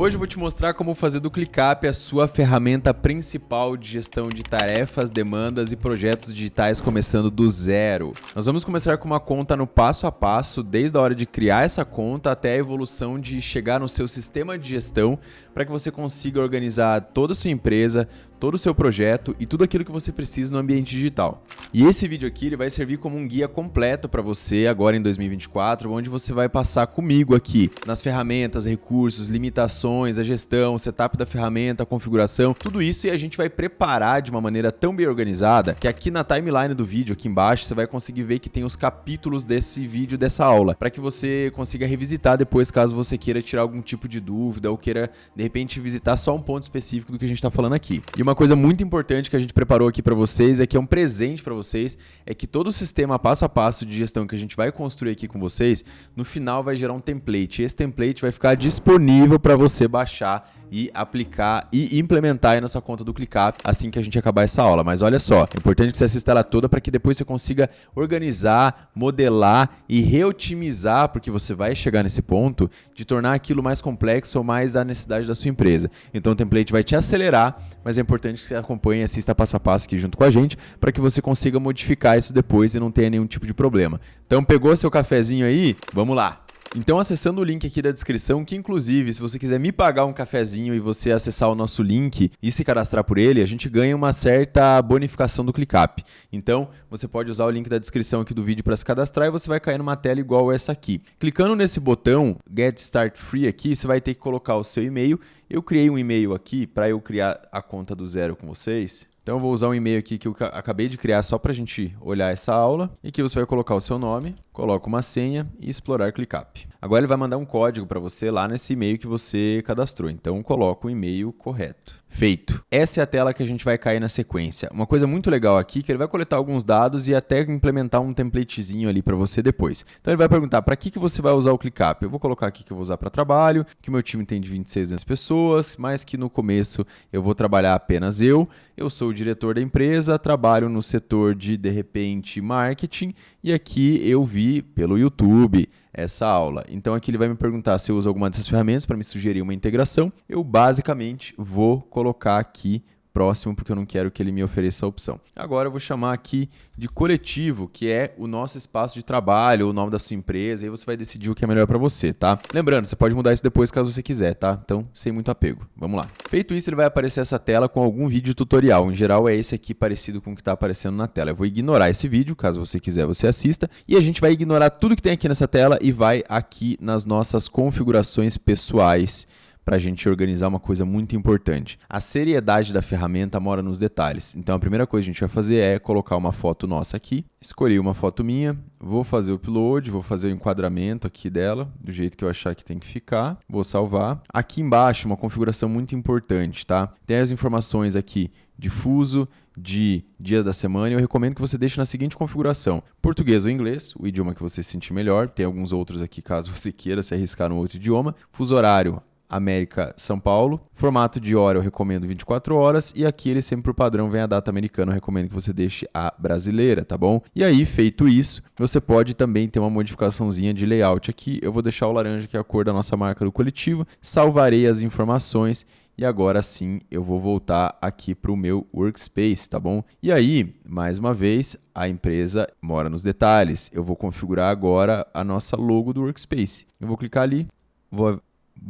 Hoje eu vou te mostrar como fazer do ClickUp a sua ferramenta principal de gestão de tarefas, demandas e projetos digitais começando do zero. Nós vamos começar com uma conta no passo a passo, desde a hora de criar essa conta até a evolução de chegar no seu sistema de gestão, para que você consiga organizar toda a sua empresa, todo o seu projeto e tudo aquilo que você precisa no ambiente digital. E esse vídeo aqui ele vai servir como um guia completo para você agora em 2024, onde você vai passar comigo aqui nas ferramentas, recursos, limitações, a gestão, o setup da ferramenta, a configuração, tudo isso, e a gente vai preparar de uma maneira tão bem organizada que aqui na timeline do vídeo, aqui embaixo, você vai conseguir ver que tem os capítulos desse vídeo, dessa aula, para que você consiga revisitar depois caso você queira tirar algum tipo de dúvida ou queira de repente visitar só um ponto específico do que a gente está falando aqui. E uma coisa muito importante que a gente preparou aqui para vocês, que é um presente para vocês, é que todo o sistema passo a passo de gestão que a gente vai construir aqui com vocês, no final vai gerar um template. Esse template vai ficar disponível para você baixar e aplicar e implementar aí na sua conta do ClickUp assim que a gente acabar essa aula. Mas olha só, é importante que você assista ela toda para que depois você consiga organizar, modelar e reotimizar, porque você vai chegar nesse ponto de tornar aquilo mais complexo ou mais da necessidade da sua empresa. Então o template vai te acelerar, mas é importante que você acompanhe e assista passo a passo aqui junto com a gente para que você consiga modificar isso depois e não tenha nenhum tipo de problema. Então pegou seu cafezinho aí? Vamos lá! Então, acessando o link aqui da descrição, que inclusive, se você quiser me pagar um cafezinho e você acessar o nosso link e se cadastrar por ele, a gente ganha uma certa bonificação do ClickUp. Então, você pode usar o link da descrição aqui do vídeo para se cadastrar e você vai cair numa tela igual essa aqui. Clicando nesse botão Get Start Free aqui, você vai ter que colocar o seu e-mail. Eu criei um e-mail aqui para eu criar a conta do zero com vocês. Então eu vou usar um e-mail aqui que eu acabei de criar só para a gente olhar essa aula. E aqui você vai colocar o seu nome, coloca uma senha e explorar ClickUp. Agora ele vai mandar um código para você lá nesse e-mail que você cadastrou. Então coloca o e-mail correto. Feito. Essa é a tela que a gente vai cair na sequência. Uma coisa muito legal aqui é que ele vai coletar alguns dados e até implementar um templatezinho ali para você depois. Então ele vai perguntar para que você vai usar o ClickUp. Eu vou colocar aqui que eu vou usar para trabalho, que o meu time tem de 26 pessoas, mas que no começo eu vou trabalhar apenas eu. Eu sou o diretor da empresa, trabalho no setor de repente, marketing, e aqui eu vi pelo YouTube essa aula. Então aqui ele vai me perguntar se eu uso alguma dessas ferramentas para me sugerir uma integração. Eu basicamente vou colocar aqui próximo, porque eu não quero que ele me ofereça a opção. Agora eu vou chamar aqui de coletivo, que é o nosso espaço de trabalho, o nome da sua empresa, e aí você vai decidir o que é melhor para você, tá? Lembrando, você pode mudar isso depois caso você quiser, tá? Então, sem muito apego. Vamos lá. Feito isso, ele vai aparecer essa tela com algum vídeo tutorial. Em geral, é esse aqui parecido com o que está aparecendo na tela. Eu vou ignorar esse vídeo, caso você quiser, você assista, e a gente vai ignorar tudo que tem aqui nessa tela e vai aqui nas nossas configurações pessoais, para a gente organizar uma coisa muito importante. A seriedade da ferramenta mora nos detalhes. Então, a primeira coisa que a gente vai fazer é colocar uma foto nossa aqui. Escolhi uma foto minha, vou fazer o upload, vou fazer o enquadramento aqui dela, do jeito que eu achar que tem que ficar. Vou salvar. Aqui embaixo, uma configuração muito importante, tá? Tem as informações aqui de fuso, de dias da semana, e eu recomendo que você deixe na seguinte configuração: português ou inglês, o idioma que você se sentir melhor. Tem alguns outros aqui, caso você queira se arriscar no outro idioma. Fuso horário, América, São Paulo. Formato de hora eu recomendo 24 horas e aqui ele sempre por padrão vem a data americana, eu recomendo que você deixe a brasileira, tá bom? E aí, feito isso, você pode também ter uma modificaçãozinha de layout aqui. Eu vou deixar o laranja, que é a cor da nossa marca do coletivo. Salvarei as informações e agora sim eu vou voltar aqui para o meu workspace, tá bom? E aí, mais uma vez, a empresa mora nos detalhes. Eu vou configurar agora a nossa logo do workspace. Eu vou clicar ali, vou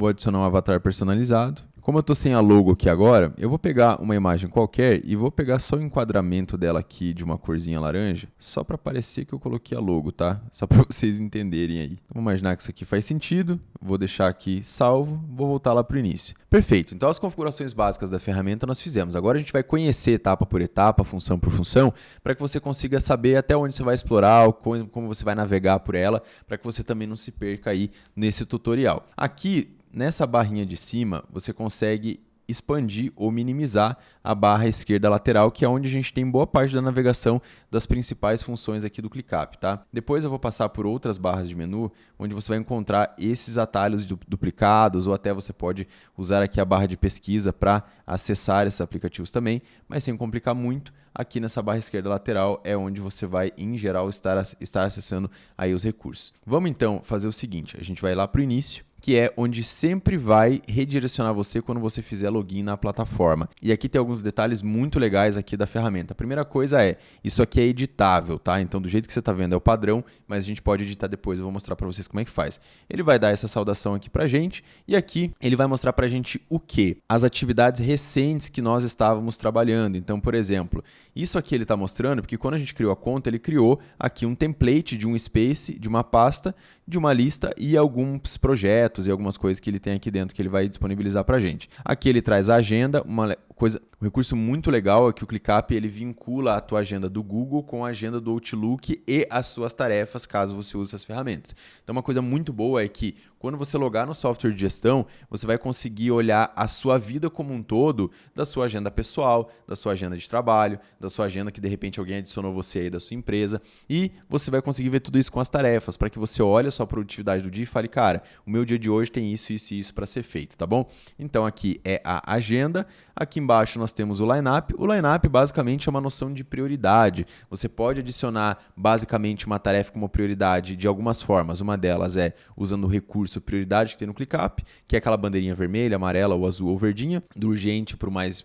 adicionar um avatar personalizado. Como eu estou sem a logo aqui agora, eu vou pegar uma imagem qualquer e vou pegar só o enquadramento dela aqui de uma corzinha laranja, só para parecer que eu coloquei a logo, tá? Só para vocês entenderem aí. Vamos imaginar que isso aqui faz sentido. Vou deixar aqui salvo, vou voltar lá para o início. Perfeito, então as configurações básicas da ferramenta nós fizemos. Agora a gente vai conhecer etapa por etapa, função por função, para que você consiga saber até onde você vai explorar, como você vai navegar por ela, para que você também não se perca aí nesse tutorial. Aqui, nessa barrinha de cima, você consegue expandir ou minimizar a barra esquerda lateral, que é onde a gente tem boa parte da navegação das principais funções aqui do ClickUp, tá? Depois eu vou passar por outras barras de menu, onde você vai encontrar esses atalhos duplicados, ou até você pode usar aqui a barra de pesquisa para acessar esses aplicativos também, mas sem complicar muito. Aqui nessa barra esquerda lateral é onde você vai, em geral, estar acessando aí os recursos. Vamos então fazer o seguinte, a gente vai lá para o início, que é onde sempre vai redirecionar você quando você fizer login na plataforma. E aqui tem alguns detalhes muito legais aqui da ferramenta. A primeira coisa é, isso aqui é editável, tá? Então, do jeito que você está vendo é o padrão, mas a gente pode editar depois, eu vou mostrar para vocês como é que faz. Ele vai dar essa saudação aqui pra gente, e aqui ele vai mostrar pra gente o quê? As atividades recentes que nós estávamos trabalhando. Então, por exemplo, isso aqui ele está mostrando, porque quando a gente criou a conta, ele criou aqui um template de um space, de uma pasta, de uma lista e alguns projetos e algumas coisas que ele tem aqui dentro que ele vai disponibilizar para a gente. Aqui ele traz a agenda, um recurso muito legal é que o ClickUp ele vincula a tua agenda do Google com a agenda do Outlook e as suas tarefas, caso você use essas ferramentas. Então, uma coisa muito boa é que quando você logar no software de gestão, você vai conseguir olhar a sua vida como um todo, da sua agenda pessoal, da sua agenda de trabalho, da sua agenda que de repente alguém adicionou você aí da sua empresa, e você vai conseguir ver tudo isso com as tarefas, para que você olhe a sua produtividade do dia e fale, cara, o meu dia de hoje tem isso, isso e isso para ser feito, tá bom? Então aqui é a agenda, aqui embaixo nós temos o line-up. O line-up basicamente é uma noção de prioridade. Você pode adicionar basicamente uma tarefa como prioridade de algumas formas. Uma delas é usando o recurso prioridade que tem no ClickUp, que é aquela bandeirinha vermelha, amarela ou azul ou verdinha, do urgente para o mais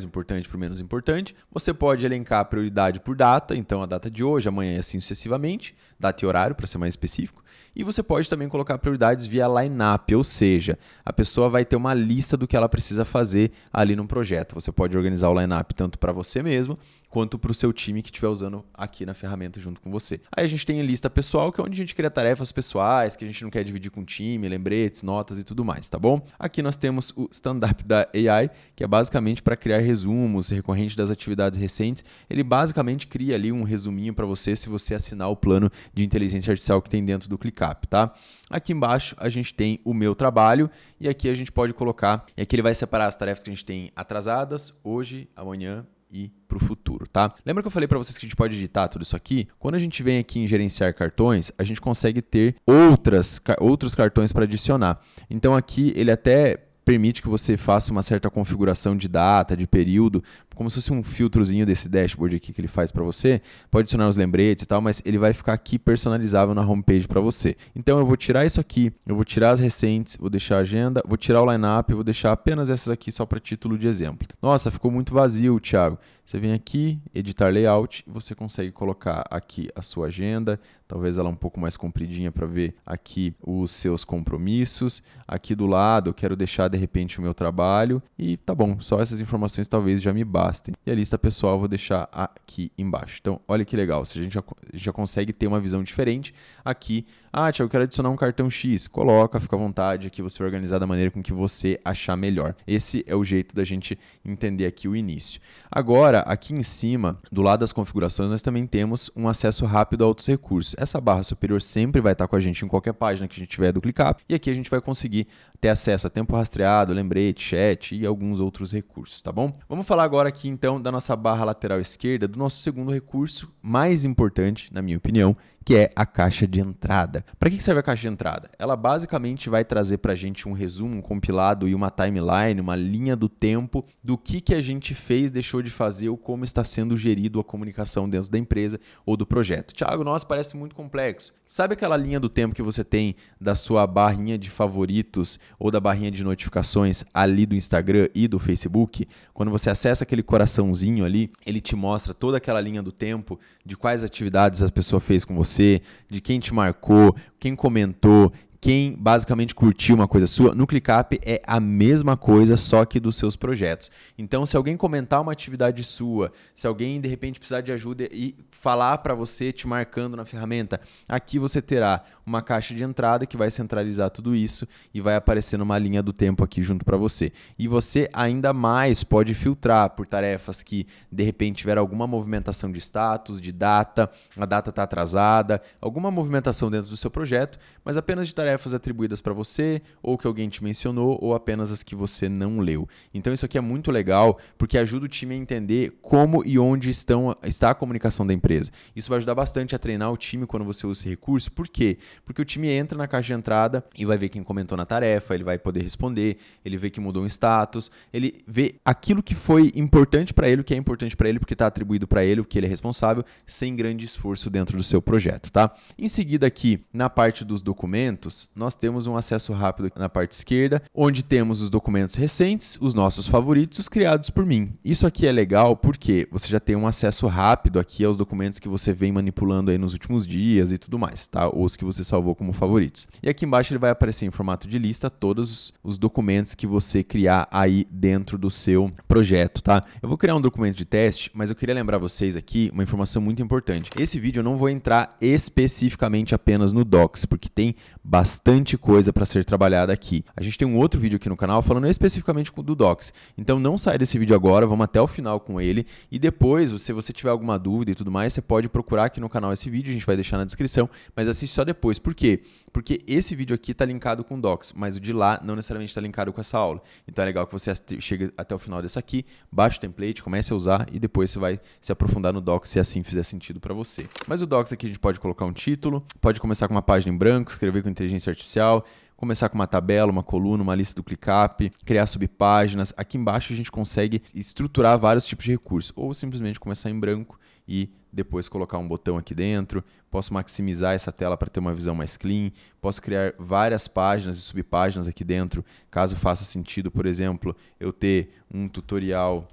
importante para o menos importante. Você pode elencar a prioridade por data, então a data de hoje, amanhã e assim sucessivamente, data e horário para ser mais específico. E você pode também colocar prioridades via line-up, ou seja, a pessoa vai ter uma lista do que ela precisa fazer ali no projeto. Você pode organizar o line-up tanto para você mesmo, quanto para o seu time que estiver usando aqui na ferramenta junto com você. Aí a gente tem a lista pessoal, que é onde a gente cria tarefas pessoais, que a gente não quer dividir com o time, lembretes, notas e tudo mais, tá bom? Aqui nós temos o stand-up da AI, que é basicamente para criar resumos recorrentes das atividades recentes. Ele basicamente cria ali um resuminho para você se você assinar o plano de inteligência artificial que tem dentro do ClickUp, tá? Aqui embaixo a gente tem o meu trabalho e aqui a gente pode colocar, e aqui ele vai separar as tarefas que a gente tem atrasadas, hoje, amanhã e para o futuro, tá? Lembra que eu falei para vocês que a gente pode editar tudo isso aqui? Quando a gente vem aqui em gerenciar cartões, a gente consegue ter outros cartões para adicionar. Então aqui ele até permite que você faça uma certa configuração de data, de período, como se fosse um filtrozinho desse dashboard aqui que ele faz para você. Pode adicionar os lembretes e tal, mas ele vai ficar aqui personalizável na homepage para você. Então eu vou tirar isso aqui, eu vou tirar as recentes, vou deixar a agenda, vou tirar o line-up, vou deixar apenas essas aqui só para título de exemplo. Nossa, ficou muito vazio, Thiago. Você vem aqui, editar layout, e você consegue colocar aqui a sua agenda, talvez ela um pouco mais compridinha para ver aqui os seus compromissos. Aqui do lado eu quero deixar de repente o meu trabalho e tá bom, só essas informações talvez já me bastem. E a lista pessoal eu vou deixar aqui embaixo. Então olha que legal, se a gente já consegue ter uma visão diferente. Aqui, Thiago, eu quero adicionar um cartão X, coloca, fica à vontade, aqui você vai organizar da maneira com que você achar melhor. Esse é o jeito da gente entender aqui o início. Agora, aqui em cima, do lado das configurações, nós também temos um acesso rápido a outros recursos. Essa barra superior sempre vai estar com a gente em qualquer página que a gente tiver do ClickUp, e aqui a gente vai conseguir ter acesso a tempo rastreado, lembrete, chat e alguns outros recursos, tá bom? Vamos falar agora aqui então da nossa barra lateral esquerda, do nosso segundo recurso mais importante, na minha opinião, que é a caixa de entrada. Para que serve a caixa de entrada? Ela basicamente vai trazer para a gente um resumo, um compilado e uma timeline, uma linha do tempo do que a gente fez, deixou de fazer ou como está sendo gerido a comunicação dentro da empresa ou do projeto. Thiago, nossa, parece muito complexo. Sabe aquela linha do tempo que você tem da sua barrinha de favoritos ou da barrinha de notificações ali do Instagram e do Facebook? Quando você acessa aquele coraçãozinho ali, ele te mostra toda aquela linha do tempo de quais atividades a pessoa fez com você, de quem te marcou, quem comentou, quem basicamente curtiu uma coisa sua. No ClickUp é a mesma coisa, só que dos seus projetos. Então, se alguém comentar uma atividade sua, se alguém de repente precisar de ajuda e falar para você, te marcando na ferramenta, aqui você terá uma caixa de entrada que vai centralizar tudo isso e vai aparecer numa linha do tempo aqui junto para você. E você ainda mais pode filtrar por tarefas que de repente tiver alguma movimentação de status, de data, a data está atrasada, alguma movimentação dentro do seu projeto, mas apenas de tarefas atribuídas para você, ou que alguém te mencionou, ou apenas as que você não leu. Então isso aqui é muito legal, porque ajuda o time a entender como e onde está a comunicação da empresa. Isso vai ajudar bastante a treinar o time quando você usa esse recurso. Por quê? Porque o time entra na caixa de entrada e vai ver quem comentou na tarefa, ele vai poder responder, ele vê que mudou um status, ele vê aquilo que foi importante para ele, o que é importante para ele, porque está atribuído para ele, o que ele é responsável, sem grande esforço dentro do seu projeto, tá? Em seguida aqui, na parte dos documentos, documentos, nós temos um acesso rápido na parte esquerda, onde temos os documentos recentes, os nossos favoritos, os criados por mim. Isso aqui é legal porque você já tem um acesso rápido aqui aos documentos que você vem manipulando aí nos últimos dias e tudo mais, tá? Ou os que você salvou como favoritos. E aqui embaixo ele vai aparecer em formato de lista todos os documentos que você criar aí dentro do seu projeto, tá? Eu vou criar um documento de teste, mas eu queria lembrar vocês aqui uma informação muito importante. Esse vídeo eu não vou entrar especificamente apenas no Docs, porque tem bastante coisa para ser trabalhada aqui. A gente tem um outro vídeo aqui no canal falando especificamente do Docs. Então não sai desse vídeo agora, vamos até o final com ele e depois, se você tiver alguma dúvida e tudo mais, você pode procurar aqui no canal esse vídeo, a gente vai deixar na descrição, mas assiste só depois. Por quê? Porque esse vídeo aqui está linkado com o Docs, mas o de lá não necessariamente está linkado com essa aula. Então é legal que você chegue até o final desse aqui, baixe o template, comece a usar e depois você vai se aprofundar no Docs se assim fizer sentido para você. Mas o Docs aqui a gente pode colocar um título, pode começar com uma página em branco, escrever com inteligência artificial, começar com uma tabela, uma coluna, uma lista do ClickUp, criar subpáginas. Aqui embaixo a gente consegue estruturar vários tipos de recursos, ou simplesmente começar em branco e depois colocar um botão aqui dentro. Posso maximizar essa tela para ter uma visão mais clean. Posso criar várias páginas e subpáginas aqui dentro, caso faça sentido, por exemplo, eu ter um tutorial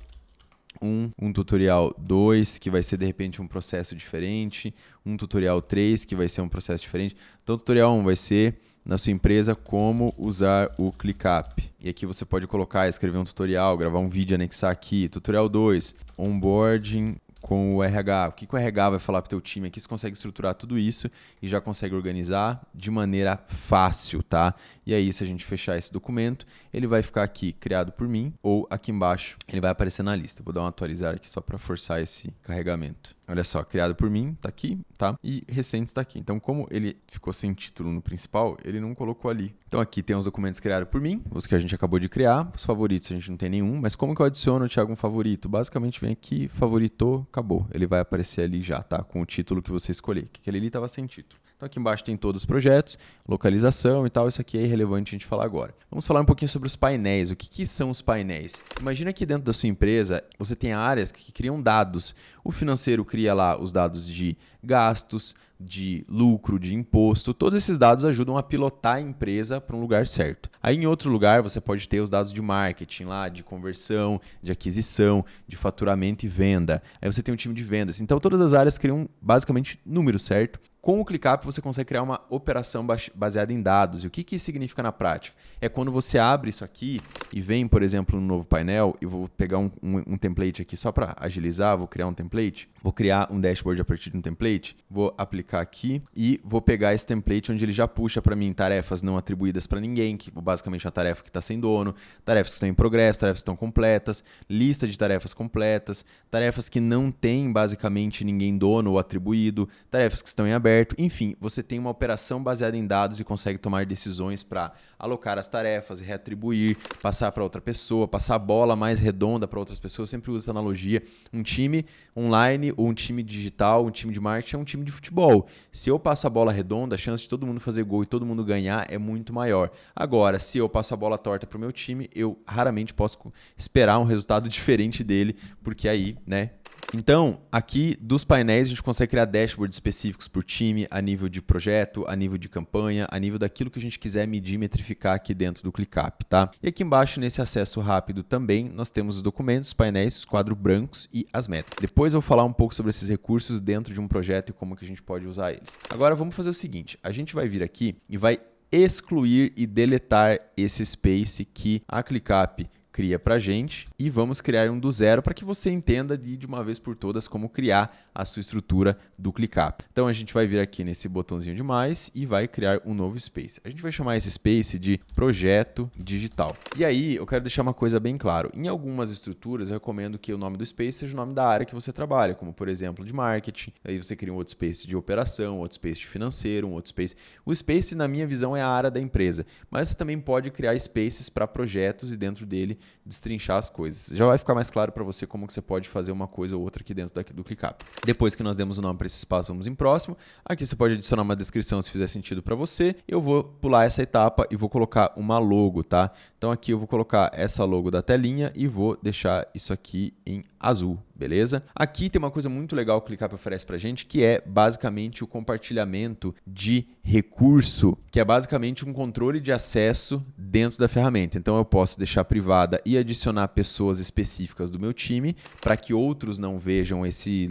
1, um tutorial 2, que vai ser de repente um processo diferente, um tutorial 3, que vai ser um processo diferente. Então, o tutorial 1 vai ser na sua empresa como usar o ClickUp. E aqui você pode colocar, escrever um tutorial, gravar um vídeo, anexar aqui. Tutorial 2, onboarding com o RH. O que o RH vai falar para o teu time? Aqui você consegue estruturar tudo isso e já consegue organizar de maneira fácil, tá? E aí, se a gente fechar esse documento, ele vai ficar aqui criado por mim ou aqui embaixo ele vai aparecer na lista. Vou dar um atualizar aqui só para forçar esse carregamento. Olha só, criado por mim, tá aqui, tá? E recente está aqui. Então, como ele ficou sem título no principal, ele não colocou ali. Então, aqui tem os documentos criados por mim, os que a gente acabou de criar. Os favoritos a gente não tem nenhum, mas como que eu adiciono, Thiago, um favorito? Basicamente, vem aqui, favoritou, acabou. Ele vai aparecer ali já, tá? Com o título que você escolher, que aquele ali estava sem título. Então, aqui embaixo tem todos os projetos, localização e tal. Isso aqui é irrelevante a gente falar agora. Vamos falar um pouquinho sobre os painéis. O que são os painéis? Imagina que dentro da sua empresa, você tem áreas que criam dados. O financeiro cria lá os dados de gastos, de lucro, de imposto. Todos esses dados ajudam a pilotar a empresa para um lugar certo. Aí, em outro lugar, você pode ter os dados de marketing lá, de conversão, de aquisição, de faturamento e venda. Aí você tem um time de vendas. Então, todas as áreas criam basicamente números, certo? Com o ClickUp, você consegue criar uma operação baseada em dados. E o que isso significa na prática? É quando você abre isso aqui e vem, por exemplo, no novo painel, e vou pegar um template aqui só para agilizar, vou criar um template, vou criar um dashboard a partir de um template, vou aplicar aqui e vou pegar esse template onde ele já puxa para mim tarefas não atribuídas para ninguém, que basicamente é a tarefa que está sem dono, tarefas que estão em progresso, tarefas que estão completas, lista de tarefas completas, tarefas que não tem basicamente ninguém dono ou atribuído, tarefas que estão em aberto. Enfim, você tem uma operação baseada em dados e consegue tomar decisões para alocar as tarefas, reatribuir, passar para outra pessoa, passar a bola mais redonda para outras pessoas. Eu sempre uso essa analogia. Um time online ou um time digital, um time de marketing é um time de futebol. Se eu passo a bola redonda, a chance de todo mundo fazer gol e todo mundo ganhar é muito maior. Agora, se eu passo a bola torta para o meu time, eu raramente posso esperar um resultado diferente dele, porque aí, né? Então, aqui dos painéis a gente consegue criar dashboards específicos por time, a nível de projeto, a nível de campanha, a nível daquilo que a gente quiser medir e metrificar aqui dentro do ClickUp, tá? E aqui embaixo, nesse acesso rápido também, nós temos os documentos, os painéis, os quadros brancos e as métricas. Depois eu vou falar um pouco sobre esses recursos dentro de um projeto e como que a gente pode usar eles. Agora vamos fazer o seguinte, a gente vai vir aqui e vai excluir e deletar esse space que a ClickUp cria para a gente e vamos criar um do zero para que você entenda de uma vez por todas como criar a sua estrutura do ClickUp. Então a gente vai vir aqui nesse botãozinho de mais e vai criar um novo space. A gente vai chamar esse space de projeto digital. E aí eu quero deixar uma coisa bem claro. Em algumas estruturas eu recomendo que o nome do space seja o nome da área que você trabalha, como por exemplo de marketing. Aí você cria um outro space de operação, outro space de financeiro, um outro space. O space na minha visão é a área da empresa, mas você também pode criar spaces para projetos e dentro dele destrinchar as coisas. Já vai ficar mais claro para você como que você pode fazer uma coisa ou outra aqui dentro do ClickUp. Depois que nós demos o nome para esse espaço, vamos em próximo. Aqui você pode adicionar uma descrição se fizer sentido para você. Eu vou pular essa etapa e vou colocar uma logo, tá? Então aqui eu vou colocar essa logo da telinha e vou deixar isso aqui em azul. beleza? Aqui tem uma coisa muito legal que o ClickUp oferece pra gente, que é basicamente o compartilhamento de recurso, que é basicamente um controle de acesso dentro da ferramenta. Então eu posso deixar privada e adicionar pessoas específicas do meu time para que outros não vejam esse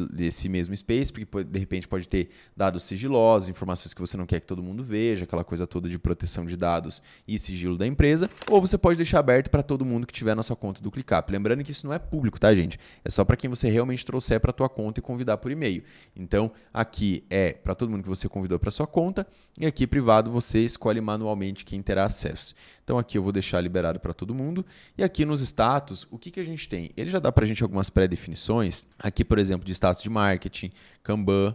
mesmo space, porque de repente pode ter dados sigilosos, informações que você não quer que todo mundo veja, aquela coisa toda de proteção de dados e sigilo da empresa, ou você pode deixar aberto para todo mundo que tiver na sua conta do ClickUp. Lembrando que isso não é público, tá, gente? É só para quem você realmente trouxer para a tua conta e convidar por e-mail. Então, aqui é para todo mundo que você convidou para sua conta e aqui privado você escolhe manualmente quem terá acesso. Então, aqui eu vou deixar liberado para todo mundo. E aqui nos status, o que a gente tem? Ele já dá para a gente algumas pré-definições. Aqui, por exemplo, de status de marketing, Kanban,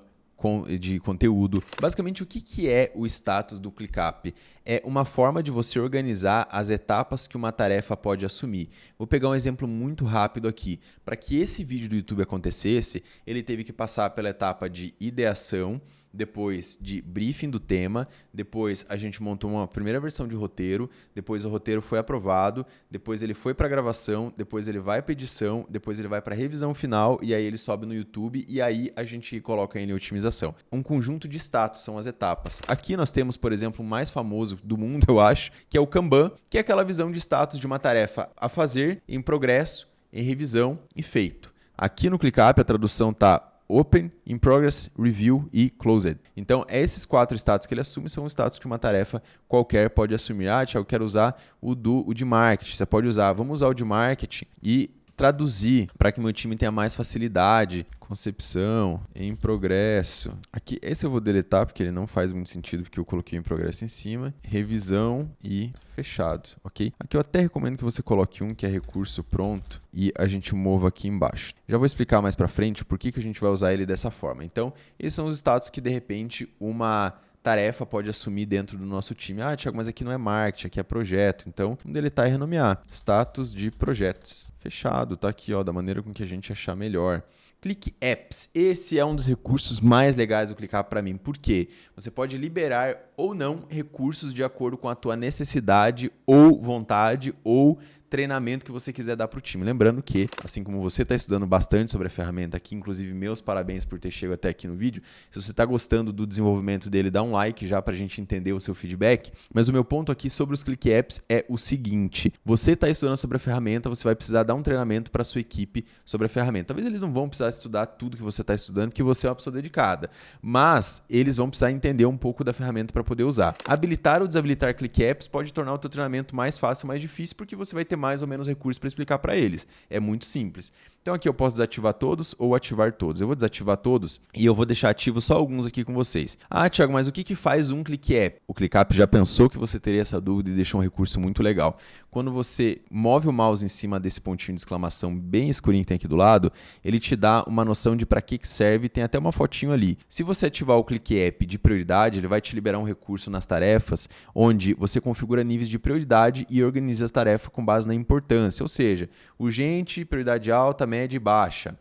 de conteúdo. Basicamente, o que é o status do ClickUp? É uma forma de você organizar as etapas que uma tarefa pode assumir. Vou pegar um exemplo muito rápido aqui. Para que esse vídeo do YouTube acontecesse, ele teve que passar pela etapa de ideação, depois de briefing do tema, depois a gente montou uma primeira versão de roteiro, depois o roteiro foi aprovado, depois ele foi para a gravação, depois ele vai para edição, depois ele vai para a revisão final e aí ele sobe no YouTube e aí a gente coloca ele em otimização. Um conjunto de status são as etapas. Aqui nós temos, por exemplo, o mais famoso do mundo, eu acho, que é o Kanban, que é aquela visão de status de uma tarefa a fazer, em progresso, em revisão e feito. Aqui no ClickUp a tradução está Open, In Progress, Review e Closed. Então, esses 4 status que ele assume são os status que uma tarefa qualquer pode assumir. Ah, Thiago, eu quero usar o de marketing. Você pode usar, vamos usar o de marketing e traduzir para que meu time tenha mais facilidade. Concepção, em progresso. Aqui, esse eu vou deletar porque ele não faz muito sentido porque eu coloquei em progresso em cima. Revisão e fechado, ok? Aqui eu até recomendo que você coloque um que é recurso pronto e a gente mova aqui embaixo. Já vou explicar mais para frente por que a gente vai usar ele dessa forma. Então, esses são os status que de repente uma tarefa pode assumir dentro do nosso time. Ah, Thiago, mas aqui não é marketing, aqui é projeto. Então, vamos deletar e renomear. Status de projetos. Fechado, tá aqui, ó, da maneira com que a gente achar melhor. Click Apps. Esse é um dos recursos mais legais do ClickUp para mim. Por quê? Você pode liberar ou não recursos de acordo com a tua necessidade ou vontade ou treinamento que você quiser dar para o time. Lembrando que, assim como você está estudando bastante sobre a ferramenta aqui, inclusive meus parabéns por ter chegado até aqui no vídeo, se você está gostando do desenvolvimento dele, dá um like já para a gente entender o seu feedback. Mas o meu ponto aqui sobre os Click Apps é o seguinte, você está estudando sobre a ferramenta, você vai precisar dar um treinamento para a sua equipe sobre a ferramenta. Talvez eles não vão precisar estudar tudo que você está estudando, porque você é uma pessoa dedicada, mas eles vão precisar entender um pouco da ferramenta para poder usar. Habilitar ou desabilitar Click Apps pode tornar o teu treinamento mais fácil ou mais difícil, porque você vai ter mais ou menos recursos para explicar para eles. É muito simples. Então aqui eu posso desativar todos ou ativar todos. Eu vou desativar todos e eu vou deixar ativo só alguns aqui com vocês. Ah, Thiago, mas o que faz um Click App? O ClickUp já pensou que você teria essa dúvida e deixou um recurso muito legal. Quando você move o mouse em cima desse pontinho de exclamação bem escurinho que tem aqui do lado, ele te dá uma noção de para que serve, tem até uma fotinho ali. Se você ativar o Click App de prioridade, ele vai te liberar um recurso nas tarefas, onde você configura níveis de prioridade e organiza a tarefa com base na importância, ou seja, urgente, prioridade alta, média e baixa.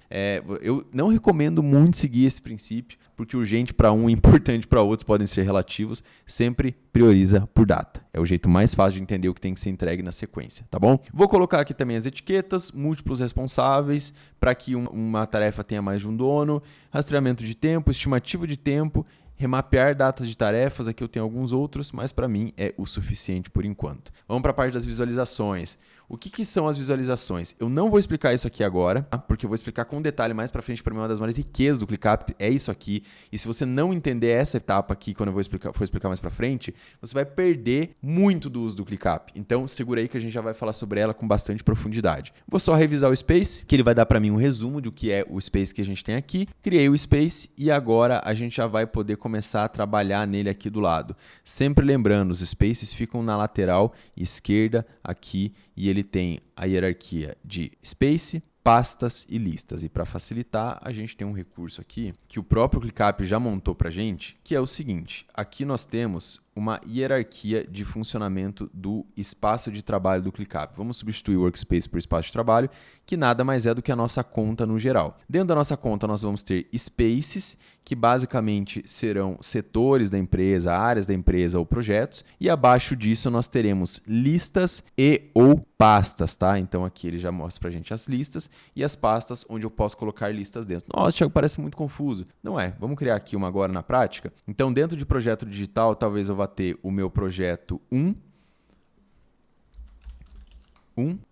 Eu não recomendo muito seguir esse princípio, porque urgente para um e importante para outros podem ser relativos, sempre prioriza por data. É o jeito mais fácil de entender o que tem que ser entregue na sequência, tá bom? Vou colocar aqui também as etiquetas, múltiplos responsáveis, para que uma tarefa tenha mais de um dono, rastreamento de tempo, estimativa de tempo, remapear datas de tarefas, aqui eu tenho alguns outros, mas para mim é o suficiente por enquanto. Vamos para a parte das visualizações. O que são as visualizações? Eu não vou explicar isso aqui agora, tá? Porque eu vou explicar com detalhe mais para frente. Para mim, uma das maiores riquezas do ClickUp é isso aqui. E se você não entender essa etapa aqui, quando eu for explicar mais para frente, você vai perder muito do uso do ClickUp. Então, segura aí que a gente já vai falar sobre ela com bastante profundidade. Vou só revisar o Space, que ele vai dar para mim um resumo do que é o Space que a gente tem aqui. Criei o Space e agora a gente já vai poder começar a trabalhar nele aqui do lado. Sempre lembrando, os Spaces ficam na lateral esquerda aqui e ele tem a hierarquia de Space, pastas e listas. E para facilitar, a gente tem um recurso aqui que o próprio ClickUp já montou para a gente, que é o seguinte. Aqui nós temos uma hierarquia de funcionamento do espaço de trabalho do ClickUp. Vamos substituir o Workspace por espaço de trabalho, que nada mais é do que a nossa conta no geral. Dentro da nossa conta, nós vamos ter Spaces, que basicamente serão setores da empresa, áreas da empresa ou projetos, e abaixo disso nós teremos listas e ou pastas, tá? Então aqui ele já mostra pra gente as listas e as pastas onde eu posso colocar listas dentro. Nossa, Thiago, parece muito confuso. Não é. Vamos criar aqui uma agora na prática. Então, dentro de projeto digital, talvez eu vá ter o meu projeto 1.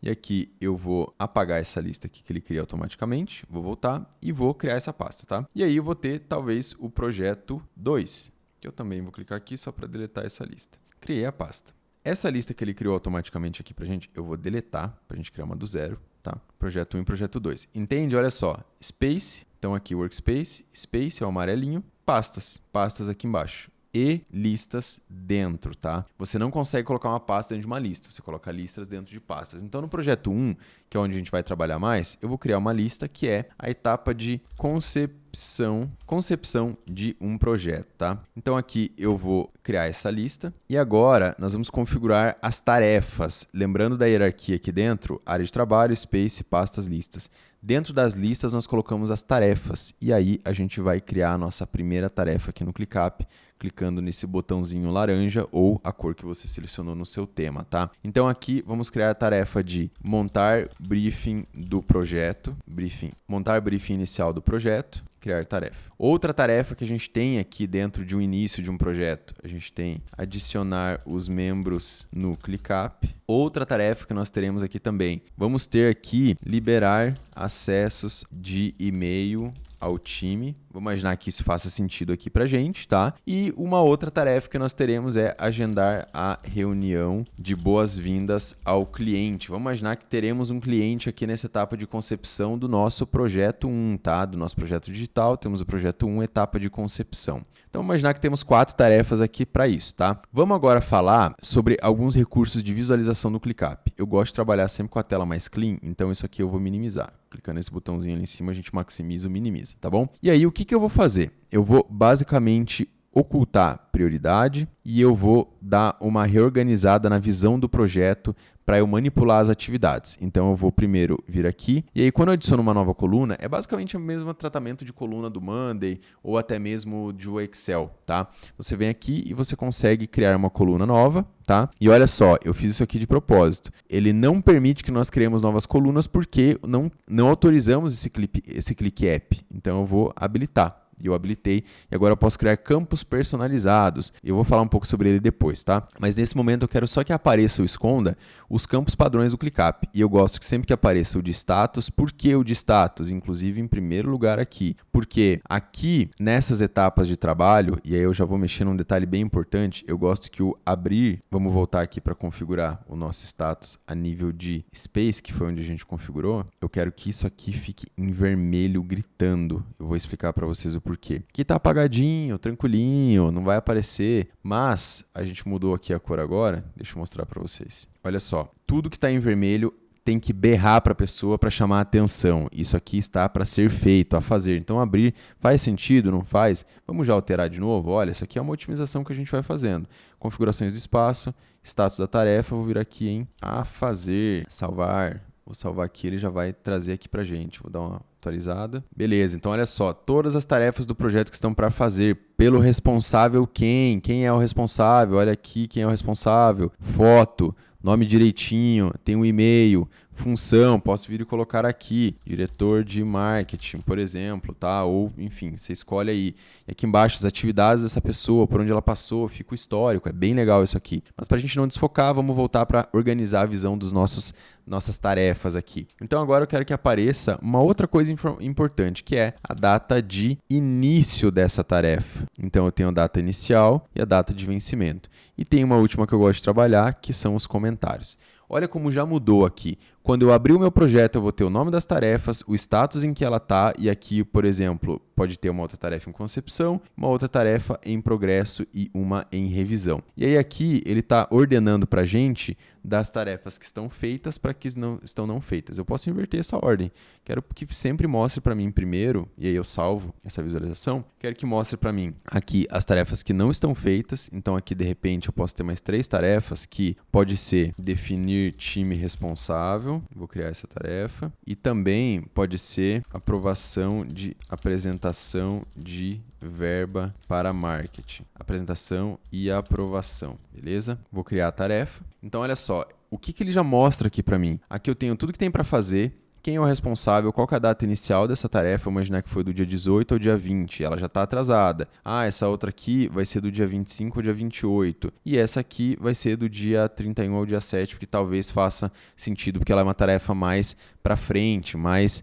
E aqui eu vou apagar essa lista aqui que ele cria automaticamente, vou voltar e vou criar essa pasta, tá? E aí eu vou ter talvez o projeto 2, que eu também vou clicar aqui só para deletar essa lista. Criei a pasta. Essa lista que ele criou automaticamente aqui pra gente, eu vou deletar pra gente criar uma do zero, tá? Projeto 1 e projeto 2. Entende? Olha só, Space, então aqui Workspace, Space é o amarelinho, pastas aqui embaixo. E listas dentro, tá? Você não consegue colocar uma pasta dentro de uma lista, você coloca listas dentro de pastas. Então, no projeto 1, que é onde a gente vai trabalhar mais, eu vou criar uma lista que é a etapa de concepção de um projeto, tá? Então, aqui eu vou criar essa lista e agora nós vamos configurar as tarefas. Lembrando da hierarquia aqui dentro, área de trabalho, space, pastas, listas. Dentro das listas, nós colocamos as tarefas e aí a gente vai criar a nossa primeira tarefa aqui no ClickUp, clicando nesse botãozinho laranja ou a cor que você selecionou no seu tema, tá? Então aqui vamos criar a tarefa de montar briefing do projeto, montar briefing inicial do projeto, criar tarefa. Outra tarefa que a gente tem aqui dentro de um início de um projeto, a gente tem adicionar os membros no ClickUp. Outra tarefa que nós teremos aqui também, vamos ter aqui liberar acessos de e-mail ao time. Vamos imaginar que isso faça sentido aqui pra gente, tá? E uma outra tarefa que nós teremos é agendar a reunião de boas-vindas ao cliente. Vamos imaginar que teremos um cliente aqui nessa etapa de concepção do nosso projeto 1, tá? Do nosso projeto digital, temos o projeto 1, etapa de concepção. Então, vamos imaginar que temos 4 tarefas aqui para isso, tá? Vamos agora falar sobre alguns recursos de visualização do ClickUp. Eu gosto de trabalhar sempre com a tela mais clean, então isso aqui eu vou minimizar. Clicando nesse botãozinho ali em cima, a gente maximiza ou minimiza, tá bom? E aí, o que eu vou fazer? Eu vou basicamente ocultar prioridade e eu vou dar uma reorganizada na visão do projeto para eu manipular as atividades. Então, eu vou primeiro vir aqui e aí quando eu adiciono uma nova coluna, é basicamente o mesmo tratamento de coluna do Monday ou até mesmo do Excel, tá? Você vem aqui e você consegue criar uma coluna nova, tá? E olha só, eu fiz isso aqui de propósito. Ele não permite que nós criemos novas colunas porque não autorizamos esse Click App. Então, eu vou habilitar. Eu habilitei e agora eu posso criar campos personalizados. Eu vou falar um pouco sobre ele depois, tá? Mas nesse momento eu quero só que apareça ou esconda os campos padrões do ClickUp. E eu gosto que sempre que apareça o de status. Por que o de status? Inclusive em primeiro lugar aqui. Porque aqui nessas etapas de trabalho, e aí eu já vou mexer num detalhe bem importante, eu gosto que o abrir, vamos voltar aqui para configurar o nosso status a nível de space, que foi onde a gente configurou. Eu quero que isso aqui fique em vermelho gritando. Eu vou explicar para vocês o porquê. Aqui tá apagadinho, tranquilinho, não vai aparecer, mas a gente mudou aqui a cor agora, deixa eu mostrar para vocês. Olha só, tudo que está em vermelho tem que berrar para a pessoa para chamar a atenção. Isso aqui está para ser feito, a fazer. Então, abrir faz sentido, não faz? Vamos já alterar de novo? Olha, isso aqui é uma otimização que a gente vai fazendo. Configurações do espaço, status da tarefa, vou vir aqui em a fazer, salvar. Vou salvar aqui, ele já vai trazer aqui para a gente. Vou dar uma atualizada. Beleza, então olha só, todas as tarefas do projeto que estão para fazer, pelo responsável quem? Quem é o responsável? Olha aqui quem é o responsável. Foto, nome direitinho, tem um e-mail, função, posso vir e colocar aqui, diretor de marketing, por exemplo, tá? Ou, enfim, você escolhe aí. E aqui embaixo, as atividades dessa pessoa, por onde ela passou, fica o histórico, é bem legal isso aqui. Mas para a gente não desfocar, vamos voltar para organizar a visão dos nossas tarefas aqui. Então agora eu quero que apareça uma outra coisa importante, que é a data de início dessa tarefa. Então eu tenho a data inicial e a data de vencimento. E tem uma última que eu gosto de trabalhar, que são os comentários. Olha como já mudou aqui. quando eu abrir o meu projeto, eu vou ter o nome das tarefas, o status em que ela está, e aqui, por exemplo, pode ter uma outra tarefa em concepção, uma outra tarefa em progresso e uma em revisão. E aí aqui ele está ordenando para a gente das tarefas que estão feitas para que não estão não feitas. Eu posso inverter essa ordem. Quero que sempre mostre para mim primeiro, e aí eu salvo essa visualização, quero que mostre para mim aqui as tarefas que não estão feitas. Então aqui de repente eu posso ter mais 3 tarefas que pode ser definir time responsável, vou criar essa tarefa, e também pode ser aprovação de apresentação de verba para marketing. Apresentação e aprovação, beleza? Vou criar a tarefa. Então, olha só, o que ele já mostra aqui para mim? Aqui eu tenho tudo que tem para fazer, quem é o responsável, qual que é a data inicial dessa tarefa, vou imaginar que foi do dia 18 ao dia 20, ela já está atrasada. Essa outra aqui vai ser do dia 25 ao dia 28, e essa aqui vai ser do dia 31 ao dia 7, porque talvez faça sentido, porque ela é uma tarefa mais para frente, mais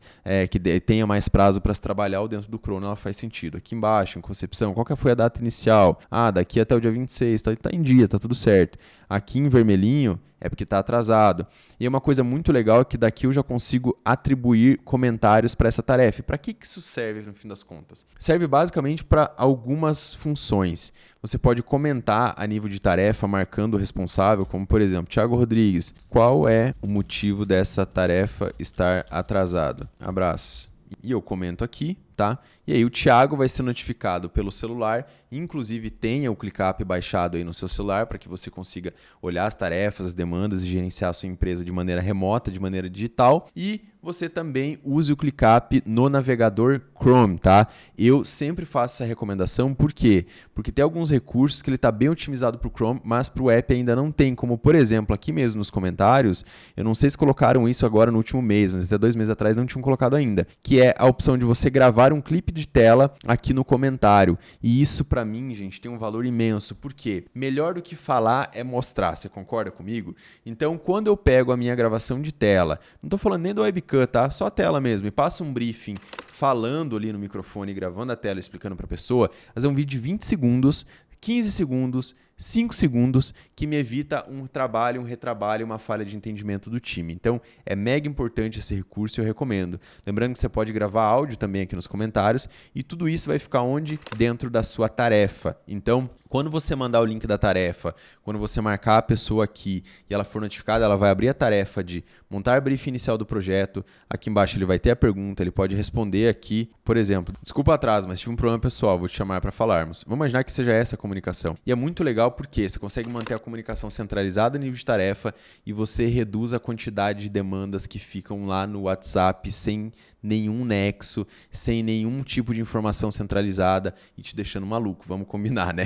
que tenha mais prazo para se trabalhar, ou dentro do crono ela faz sentido. Aqui embaixo, em concepção, qual que foi a data inicial? Daqui até o dia 26, tá em dia, tá tudo certo. Aqui em vermelhinho é porque está atrasado. E uma coisa muito legal é que daqui eu já consigo atribuir comentários para essa tarefa. Para que isso serve no fim das contas? Serve basicamente para algumas funções. Você pode comentar a nível de tarefa marcando o responsável, como por exemplo, Thiago Rodrigues, qual é o motivo dessa tarefa estar atrasado? Abraço. E eu comento aqui, tá? E aí o Thiago vai ser notificado pelo celular, inclusive tenha o ClickUp baixado aí no seu celular para que você consiga olhar as tarefas, as demandas e gerenciar a sua empresa de maneira remota, de maneira digital, e você também use o ClickUp no navegador Chrome, tá? Eu sempre faço essa recomendação, por quê? Porque tem alguns recursos que ele está bem otimizado para o Chrome, mas para o app ainda não tem, como por exemplo, aqui mesmo nos comentários, eu não sei se colocaram isso agora no último mês, mas até 2 meses atrás não tinham colocado ainda, que é a opção de você gravar um clipe de tela aqui no comentário. E isso para mim, gente, tem um valor imenso, porque melhor do que falar é mostrar, você concorda comigo? Então, quando eu pego a minha gravação de tela, não estou falando nem do webcam, tá? Só a tela mesmo, e passo um briefing falando ali no microfone, gravando a tela, explicando para a pessoa, fazer um vídeo de 20 segundos, 15 segundos, 5 segundos, que me evita um trabalho, um retrabalho, uma falha de entendimento do time. Então, é mega importante esse recurso e eu recomendo. Lembrando que você pode gravar áudio também aqui nos comentários e tudo isso vai ficar onde? Dentro da sua tarefa. Então, quando você mandar o link da tarefa, quando você marcar a pessoa aqui e ela for notificada, ela vai abrir a tarefa de montar briefing inicial do projeto. Aqui embaixo ele vai ter a pergunta, ele pode responder aqui, por exemplo, desculpa o atraso, mas tive um problema pessoal, vou te chamar para falarmos. Vamos imaginar que seja essa a comunicação. E é muito legal porque você consegue manter a comunicação centralizada no nível de tarefa e você reduz a quantidade de demandas que ficam lá no WhatsApp sem nenhum nexo, sem nenhum tipo de informação centralizada e te deixando maluco. Vamos combinar, né?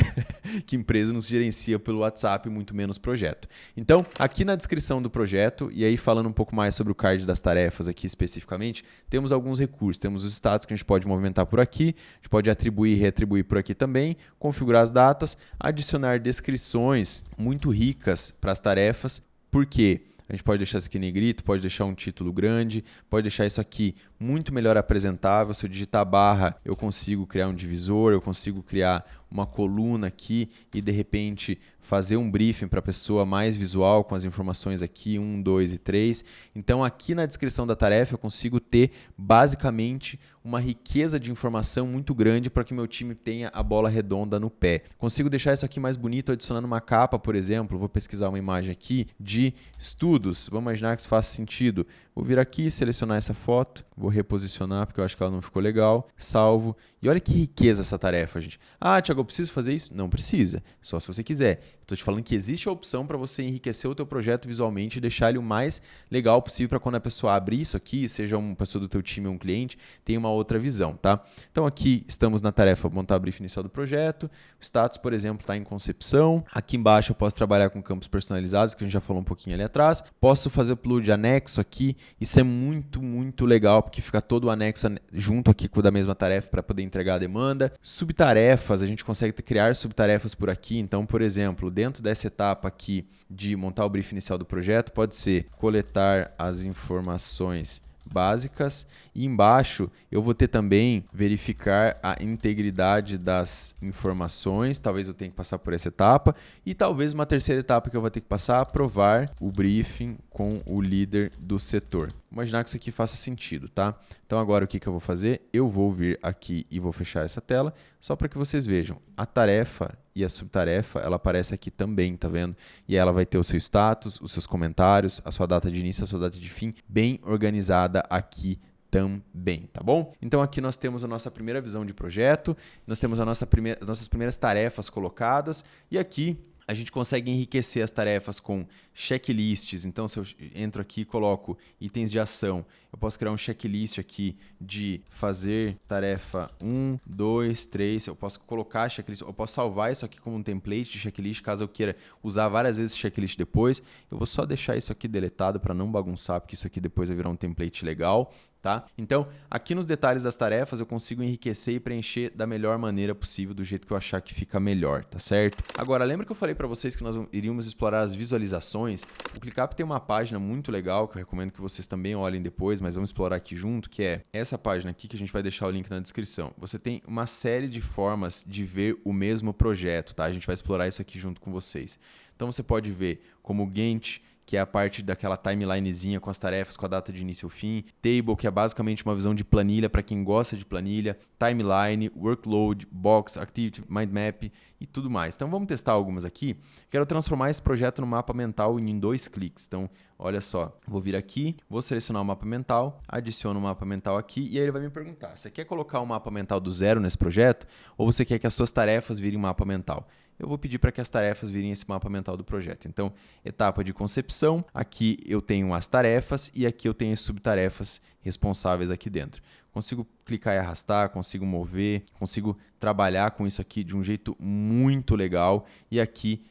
Que empresa não se gerencia pelo WhatsApp, muito menos projeto. Então, aqui na descrição do projeto, e aí falando um pouco mais sobre o card das tarefas aqui especificamente, temos alguns recursos. Temos os status que a gente pode movimentar por aqui, a gente pode atribuir e reatribuir por aqui também, configurar as datas, adicionar descrições muito ricas para as tarefas. Por quê? A gente pode deixar isso aqui em negrito, pode deixar um título grande, pode deixar isso aqui muito melhor apresentável. Se eu digitar barra, eu consigo criar um divisor, eu consigo criar uma coluna aqui e de repente fazer um briefing para a pessoa mais visual com as informações aqui, 1, 2 e 3. Então aqui na descrição da tarefa eu consigo ter basicamente uma riqueza de informação muito grande para que meu time tenha a bola redonda no pé. Consigo deixar isso aqui mais bonito adicionando uma capa, por exemplo. Vou pesquisar uma imagem aqui de estudos. Vamos imaginar que isso faça sentido. Vou vir aqui, selecionar essa foto, vou reposicionar porque eu acho que ela não ficou legal, salvo. E olha que riqueza essa tarefa, gente. Thiago, eu preciso fazer isso? Não precisa, só se você quiser. Estou te falando que existe a opção para você enriquecer o teu projeto visualmente e deixar ele o mais legal possível para quando a pessoa abrir isso aqui, seja uma pessoa do teu time ou um cliente, tenha uma outra visão, tá? Então aqui estamos na tarefa montar a brief inicial do projeto. O status, por exemplo, está em concepção. Aqui embaixo eu posso trabalhar com campos personalizados, que a gente já falou um pouquinho ali atrás. Posso fazer upload de anexo aqui. Isso é muito, muito legal, porque fica todo o anexo junto aqui com o da mesma tarefa para poder entregar a demanda. Subtarefas, a gente consegue criar subtarefas por aqui. Então, por exemplo, dentro dessa etapa aqui de montar o brief inicial do projeto, pode ser coletar as informações básicas. E embaixo eu vou ter também verificar a integridade das informações. Talvez eu tenha que passar por essa etapa. E talvez uma terceira etapa que eu vou ter que passar, aprovar o briefing com o líder do setor. Imaginar que isso aqui faça sentido, tá? Então agora o que eu vou fazer? Eu vou vir aqui e vou fechar essa tela, só para que vocês vejam. A tarefa e a subtarefa, ela aparece aqui também, tá vendo? E ela vai ter o seu status, os seus comentários, a sua data de início, a sua data de fim, bem organizada aqui também, tá bom? Então aqui nós temos a nossa primeira visão de projeto, nós temos as nossas primeiras tarefas colocadas, e aqui a gente consegue enriquecer as tarefas com checklists. Então, se eu entro aqui e coloco itens de ação, eu posso criar um checklist aqui de fazer tarefa 1, 2, 3. Eu posso colocar checklist, eu posso salvar isso aqui como um template de checklist, caso eu queira usar várias vezes esse checklist depois. Eu vou só deixar isso aqui deletado para não bagunçar, porque isso aqui depois vai virar um template legal. Tá? Então, aqui nos detalhes das tarefas eu consigo enriquecer e preencher da melhor maneira possível, do jeito que eu achar que fica melhor, tá certo? Agora, lembra que eu falei para vocês que nós iríamos explorar as visualizações? O ClickUp tem uma página muito legal, que eu recomendo que vocês também olhem depois, mas vamos explorar aqui junto, que é essa página aqui, que a gente vai deixar o link na descrição. Você tem uma série de formas de ver o mesmo projeto, tá? A gente vai explorar isso aqui junto com vocês. Então, você pode ver como o Gantt, que é a parte daquela timelinezinha com as tarefas, com a data de início e fim. Table, que é basicamente uma visão de planilha para quem gosta de planilha. Timeline, Workload, Box, Activity, Mind Map e tudo mais. Então vamos testar algumas aqui. Quero transformar esse projeto no mapa mental em 2 cliques. Então, olha só, vou vir aqui, vou selecionar o mapa mental, adiciono o mapa mental aqui e aí ele vai me perguntar, você quer colocar o mapa mental do zero nesse projeto ou você quer que as suas tarefas virem mapa mental? Eu vou pedir para que as tarefas virem esse mapa mental do projeto. Então, etapa de concepção, aqui eu tenho as tarefas e aqui eu tenho as subtarefas responsáveis aqui dentro. Consigo clicar e arrastar, consigo mover, consigo trabalhar com isso aqui de um jeito muito legal e aqui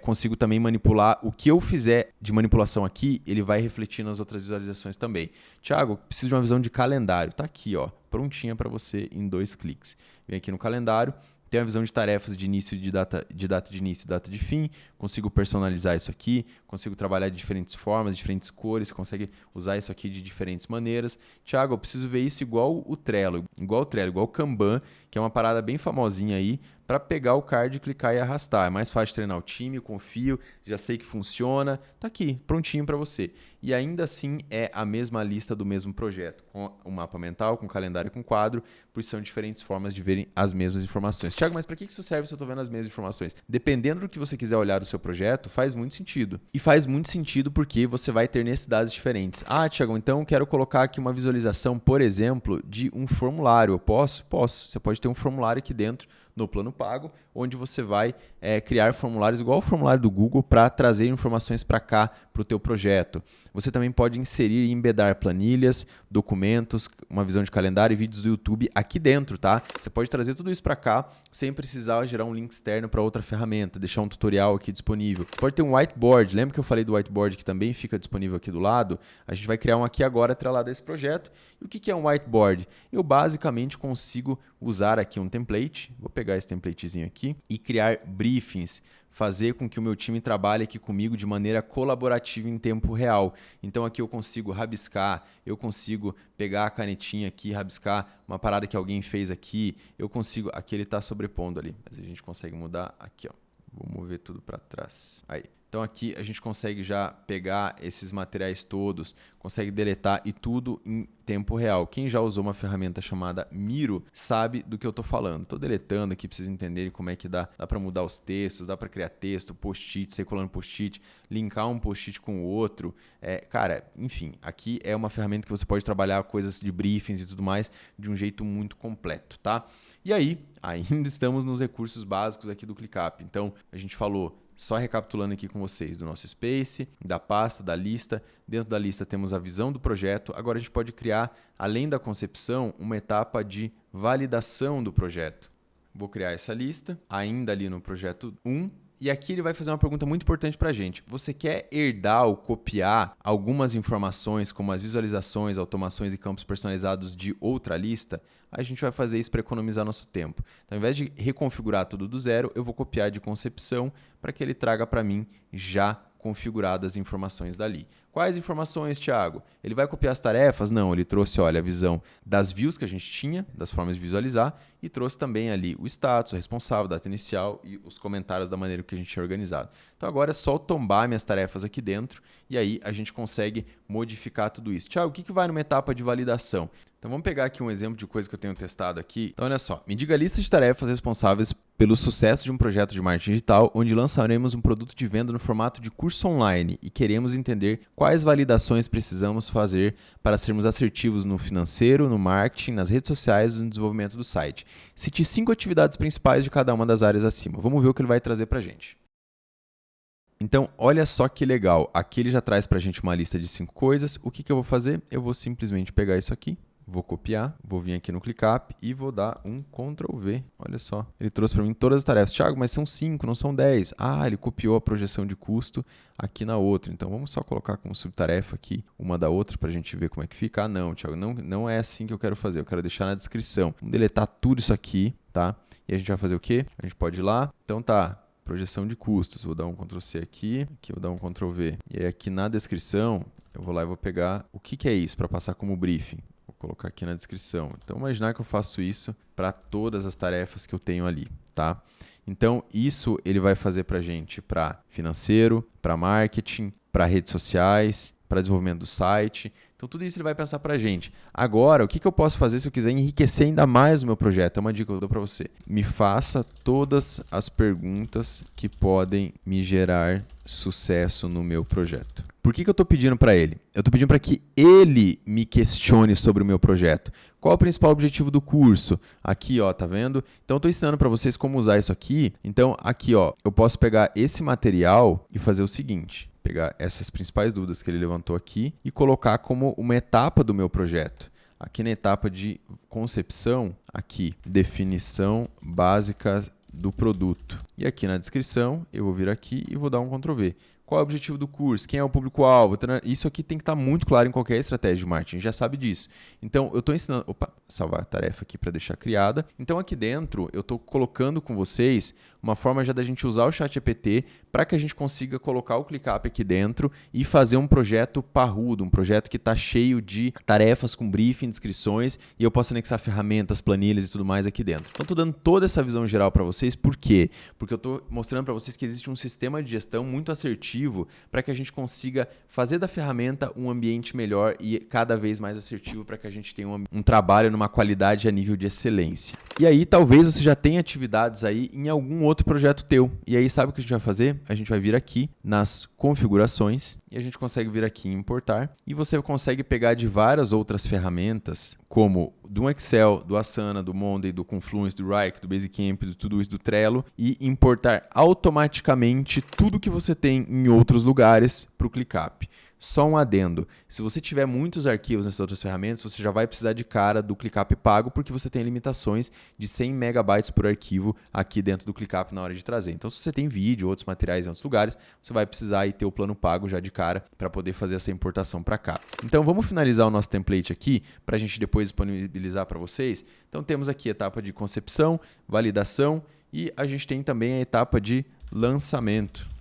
consigo também manipular. O que eu fizer de manipulação aqui, ele vai refletir nas outras visualizações também. Tiago, preciso de uma visão de calendário. Está aqui, ó, prontinha para você em 2 cliques. Vem aqui no calendário. Tem a visão de tarefas de início de data de início e data de fim. Consigo personalizar isso aqui, consigo trabalhar de diferentes formas, diferentes cores, consegue usar isso aqui de diferentes maneiras. Tiago, eu preciso ver isso igual o Trello, igual o Kanban, que é uma parada bem famosinha aí, para pegar o card, clicar e arrastar. É mais fácil treinar o time, eu confio, já sei que funciona. Tá aqui, prontinho para você. E ainda assim é a mesma lista do mesmo projeto, com o mapa mental, com calendário e com quadro, pois são diferentes formas de verem as mesmas informações. Tiago, mas para que isso serve se eu estou vendo as mesmas informações? Dependendo do que você quiser olhar do seu projeto, faz muito sentido. E faz muito sentido porque você vai ter necessidades diferentes. Ah, Tiago, então eu quero colocar aqui uma visualização, por exemplo, de um formulário. Eu posso? Posso. Você pode ter um formulário aqui dentro no plano pago, onde você vai criar formulários igual o formulário do Google para trazer informações para cá, para o teu projeto. Você também pode inserir e embedar planilhas, documentos, uma visão de calendário e vídeos do YouTube aqui dentro, tá? Você pode trazer tudo isso para cá sem precisar gerar um link externo para outra ferramenta, deixar um tutorial aqui disponível. Pode ter um whiteboard, lembra que eu falei do whiteboard que também fica disponível aqui do lado? A gente vai criar um aqui agora atrelado a esse projeto. E o que é um whiteboard? Eu basicamente consigo usar aqui um template, vou pegar esse templatezinho aqui e criar briefings, fazer com que o meu time trabalhe aqui comigo de maneira colaborativa em tempo real. Então aqui eu consigo rabiscar, eu consigo pegar a canetinha aqui, rabiscar uma parada que alguém fez aqui, eu consigo, aqui ele está sobrepondo ali, mas a gente consegue mudar aqui, ó. Vou mover tudo para trás. Aí. Então aqui a gente consegue já pegar esses materiais todos, consegue deletar e tudo em tempo real. Quem já usou uma ferramenta chamada Miro sabe do que eu estou falando. Estou deletando aqui para vocês entenderem como é que dá para mudar os textos, dá para criar texto, post-it, sair colando post-it, linkar um post-it com o outro. Cara, enfim, aqui é uma ferramenta que você pode trabalhar coisas de briefings e tudo mais de um jeito muito completo, tá? E aí, ainda estamos nos recursos básicos aqui do ClickUp. Então, a gente falou, só recapitulando aqui com vocês, do nosso Space, da pasta, da lista. Dentro da lista temos a visão do projeto. Agora a gente pode criar, além da concepção, uma etapa de validação do projeto. Vou criar essa lista, ainda ali no projeto 1. E aqui ele vai fazer uma pergunta muito importante para a gente. Você quer herdar ou copiar algumas informações, como as visualizações, automações e campos personalizados de outra lista? A gente vai fazer isso para economizar nosso tempo. Então, ao invés de reconfigurar tudo do zero, eu vou copiar de concepção para que ele traga para mim já configuradas as informações dali. Quais informações, Thiago? Ele vai copiar as tarefas? Não, ele trouxe, olha, a visão das views que a gente tinha, das formas de visualizar, e trouxe também ali o status, o responsável, data inicial e os comentários da maneira que a gente tinha organizado. Então agora é só eu tombar minhas tarefas aqui dentro e aí a gente consegue modificar tudo isso. Thiago, o que vai numa etapa de validação? Então vamos pegar aqui um exemplo de coisa que eu tenho testado aqui. Então olha só, me diga a lista de tarefas responsáveis pelo sucesso de um projeto de marketing digital, onde lançaremos um produto de venda no formato de curso online e queremos entender quais validações precisamos fazer para sermos assertivos no financeiro, no marketing, nas redes sociais e no desenvolvimento do site. Cite 5 atividades principais de cada uma das áreas acima. Vamos ver o que ele vai trazer para a gente. Então, olha só que legal. Aqui ele já traz para a gente uma lista de 5 coisas. O que eu vou fazer? Eu vou simplesmente pegar isso aqui. Vou copiar, vou vir aqui no ClickUp e vou dar um Ctrl V. Olha só, ele trouxe para mim todas as tarefas. Thiago, mas são 5, não são 10. Ah, ele copiou a projeção de custo aqui na outra. Então, vamos só colocar como subtarefa aqui uma da outra para a gente ver como é que fica. Ah, não, Thiago, não é assim que eu quero fazer. Eu quero deixar na descrição. Vamos deletar tudo isso aqui, tá? E a gente vai fazer o quê? A gente pode ir lá. Então, tá. Projeção de custos. Vou dar um Ctrl C aqui. Aqui eu vou dar um Ctrl V. E aí aqui na descrição, eu vou lá e vou pegar o que é isso para passar como briefing. Vou colocar aqui na descrição. Então, imaginar que eu faço isso para todas as tarefas que eu tenho ali, tá? Então, isso ele vai fazer para a gente para financeiro, para marketing, para redes sociais, para desenvolvimento do site. Então, tudo isso ele vai pensar para a gente. Agora, o que eu posso fazer se eu quiser enriquecer ainda mais o meu projeto? É uma dica que eu dou para você. Me faça todas as perguntas que podem me gerar sucesso no meu projeto. Por que eu estou pedindo para ele? Eu estou pedindo para que ele me questione sobre o meu projeto. Qual é o principal objetivo do curso? Aqui, ó, tá vendo? Então, eu estou ensinando para vocês como usar isso aqui. Então, aqui, ó, eu posso pegar esse material e fazer o seguinte. Pegar essas principais dúvidas que ele levantou aqui e colocar como uma etapa do meu projeto. Aqui na etapa de concepção, aqui, definição básica do produto. E aqui na descrição, eu vou vir aqui e vou dar um Ctrl V. Qual é o objetivo do curso? Quem é o público-alvo? Isso aqui tem que estar muito claro em qualquer estratégia de marketing, já sabe disso. Então, eu estou ensinando... Opa, salvar a tarefa aqui para deixar criada. Então, aqui dentro, eu estou colocando com vocês uma forma já da gente usar o ChatGPT para que a gente consiga colocar o ClickUp aqui dentro e fazer um projeto parrudo, um projeto que está cheio de tarefas com briefing, descrições, e eu posso anexar ferramentas, planilhas e tudo mais aqui dentro. Então, estou dando toda essa visão geral para vocês. Por quê? Porque eu estou mostrando para vocês que existe um sistema de gestão muito assertivo para que a gente consiga fazer da ferramenta um ambiente melhor e cada vez mais assertivo para que a gente tenha um trabalho numa qualidade a nível de excelência. E aí talvez você já tenha atividades aí em algum outro projeto teu. E aí sabe o que a gente vai fazer? A gente vai vir aqui nas configurações e a gente consegue vir aqui em importar e você consegue pegar de várias outras ferramentas como do Excel, do Asana, do Monday, do Confluence, do Wrike, do Basecamp, do Todoist, do Trello e importar automaticamente tudo que você tem em outros lugares para o ClickUp. Só um adendo, se você tiver muitos arquivos nessas outras ferramentas, você já vai precisar de cara do ClickUp pago, porque você tem limitações de 100 megabytes por arquivo aqui dentro do ClickUp na hora de trazer. Então, se você tem vídeo, outros materiais em outros lugares, você vai precisar aí ter o plano pago já de cara para poder fazer essa importação para cá. Então, vamos finalizar o nosso template aqui, para a gente depois disponibilizar para vocês. Então, temos aqui a etapa de concepção, validação e a gente tem também a etapa de lançamento.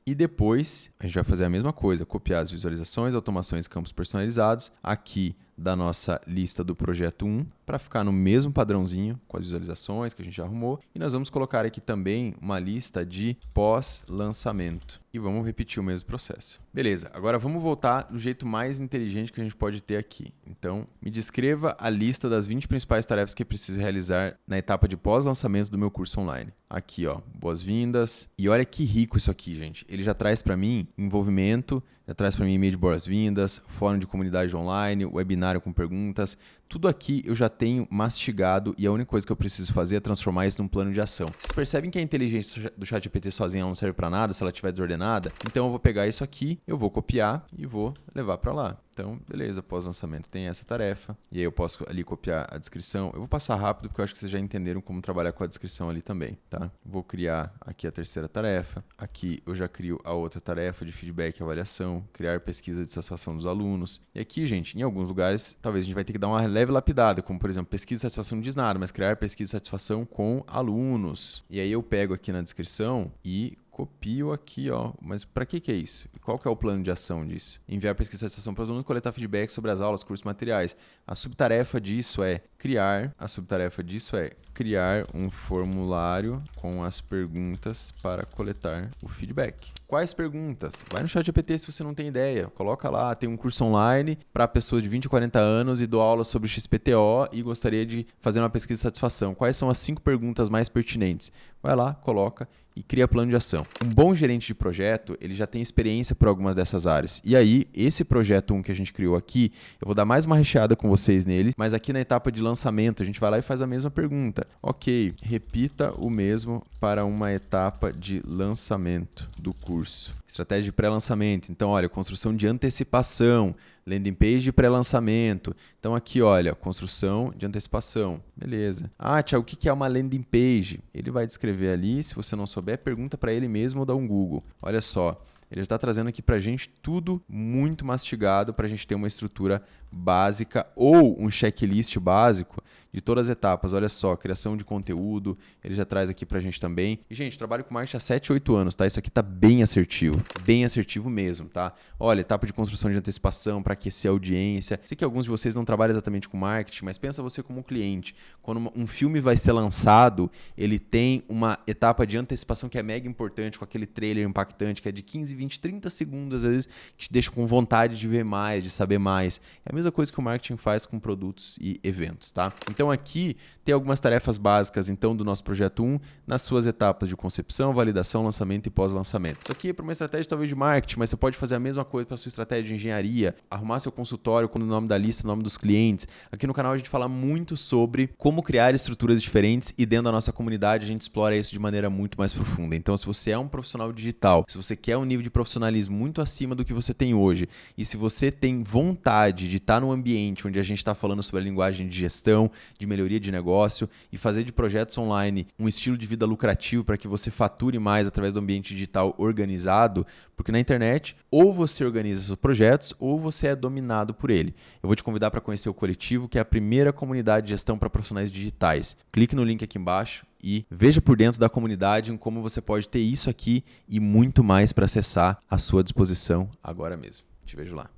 E depois a gente vai fazer a mesma coisa, copiar as visualizações, automações, campos personalizados aqui da nossa lista do projeto 1 para ficar no mesmo padrãozinho com as visualizações que a gente já arrumou. E nós vamos colocar aqui também uma lista de pós-lançamento. E vamos repetir o mesmo processo. Beleza, agora vamos voltar do jeito mais inteligente que a gente pode ter aqui. Então, me descreva a lista das 20 principais tarefas que eu preciso realizar na etapa de pós-lançamento do meu curso online. Aqui, ó, boas-vindas. E olha que rico isso aqui, gente. Ele já traz para mim envolvimento, já traz para mim e-mail de boas-vindas, fórum de comunidade online, webinário com perguntas. Tudo aqui eu já tenho mastigado e a única coisa que eu preciso fazer é transformar isso num plano de ação. Vocês percebem que a inteligência do ChatGPT sozinha não serve para nada se ela estiver desordenada? Então eu vou pegar isso aqui, eu vou copiar e vou levar para lá. Então, beleza, pós-lançamento tem essa tarefa. E aí eu posso ali copiar a descrição. Eu vou passar rápido porque eu acho que vocês já entenderam como trabalhar com a descrição ali também, tá? Vou criar aqui a terceira tarefa. Aqui eu já crio a outra tarefa de feedback e avaliação. Criar pesquisa de satisfação dos alunos. E aqui, gente, em alguns lugares, talvez a gente vai ter que dar uma leve lapidada, como por exemplo, pesquisa de satisfação não diz nada, mas criar pesquisa de satisfação com alunos. E aí eu pego aqui na descrição e copio aqui, ó. Mas para que é isso? Qual que é o plano de ação disso? Enviar pesquisa de satisfação para os alunos, coletar feedback sobre as aulas, cursos, materiais. A subtarefa disso é criar um formulário com as perguntas para coletar o feedback. Quais perguntas? Vai no ChatGPT se você não tem ideia. Coloca lá, tem um curso online para pessoas de 20 a 40 anos e dou aula sobre XPTO e gostaria de fazer uma pesquisa de satisfação. Quais são as 5 perguntas mais pertinentes? Vai lá, coloca e cria plano de ação. Um bom gerente de projeto, ele já tem experiência por algumas dessas áreas. E aí, esse projeto 1 que a gente criou aqui, eu vou dar mais uma recheada com vocês nele, mas aqui na etapa de lançamento, a gente vai lá e faz a mesma pergunta. Ok, repita o mesmo para uma etapa de lançamento do curso. Estratégia de pré-lançamento. Então, olha, construção de antecipação, landing page de pré-lançamento. Então aqui, olha, construção de antecipação. Beleza. Ah, Thiago, o que é uma landing page? Ele vai descrever ali. Se você não souber, pergunta para ele mesmo ou dá um Google. Olha só. Ele está trazendo aqui para a gente tudo muito mastigado para a gente ter uma estrutura básica ou um checklist básico de todas as etapas. Olha só, criação de conteúdo, ele já traz aqui para a gente também. E, gente, trabalho com marketing há 7, 8 anos, tá? Isso aqui tá bem assertivo mesmo, tá? Olha, etapa de construção de antecipação para aquecer a audiência. Sei que alguns de vocês não trabalham exatamente com marketing, mas pensa você como cliente. Quando um filme vai ser lançado, ele tem uma etapa de antecipação que é mega importante, com aquele trailer impactante que é de 15, 20, 30 segundos, às vezes, que te deixa com vontade de ver mais, de saber mais. É a mesma coisa que o marketing faz com produtos e eventos, tá? Então aqui tem algumas tarefas básicas então do nosso projeto 1 nas suas etapas de concepção, validação, lançamento e pós-lançamento. Isso aqui é para uma estratégia talvez de marketing, mas você pode fazer a mesma coisa para a sua estratégia de engenharia, arrumar seu consultório com o nome da lista, o nome dos clientes. Aqui no canal a gente fala muito sobre como criar estruturas diferentes e dentro da nossa comunidade a gente explora isso de maneira muito mais profunda. Então se você é um profissional digital, se você quer um nível de profissionalismo muito acima do que você tem hoje e se você tem vontade de estar num ambiente onde a gente está falando sobre a linguagem de gestão, de melhoria de negócio e fazer de projetos online um estilo de vida lucrativo para que você fature mais através do ambiente digital organizado, porque na internet ou você organiza seus projetos ou você é dominado por ele. Eu vou te convidar para conhecer o Coletivo, que é a primeira comunidade de gestão para profissionais digitais. Clique no link aqui embaixo e veja por dentro da comunidade em como você pode ter isso aqui e muito mais para acessar à sua disposição agora mesmo. Te vejo lá.